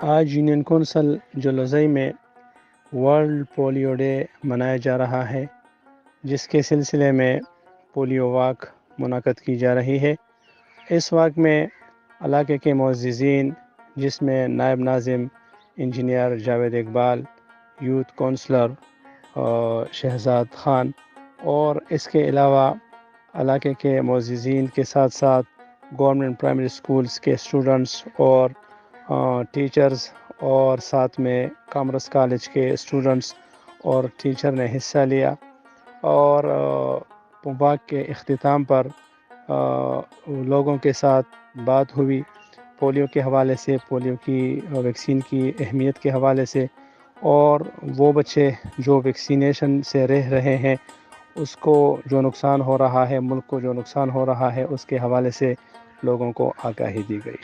آج union council Jalozai میں world polio day منایا جا رہا ہے، جس کے سلسلے میں پولیو واک منعقد کی جا رہی ہے۔ اس واک میں علاقے کے معززین، جس میں نائب ناظم engineer Javed Iqbal, youth councillor Shahzad Khan, اور اس کے علاوہ علاقے کے معززین کے ساتھ ساتھ گورنمنٹ پرائمری اسکولز کے اسٹوڈنٹس اور ٹیچرز، اور ساتھ میں کامرس کالج کے اسٹوڈنٹس اور ٹیچر نے حصہ لیا۔ اور واک کے اختتام پر لوگوں کے ساتھ بات ہوئی پولیو کے حوالے سے، پولیو کی ویکسین کی اہمیت کے حوالے سے، اور وہ بچے جو ویکسینیشن سے رہ رہے ہیں اس کو جو نقصان ہو رہا ہے، ملک کو جو نقصان ہو رہا ہے، اس کے حوالے سے لوگوں کو آگاہی دی گئی۔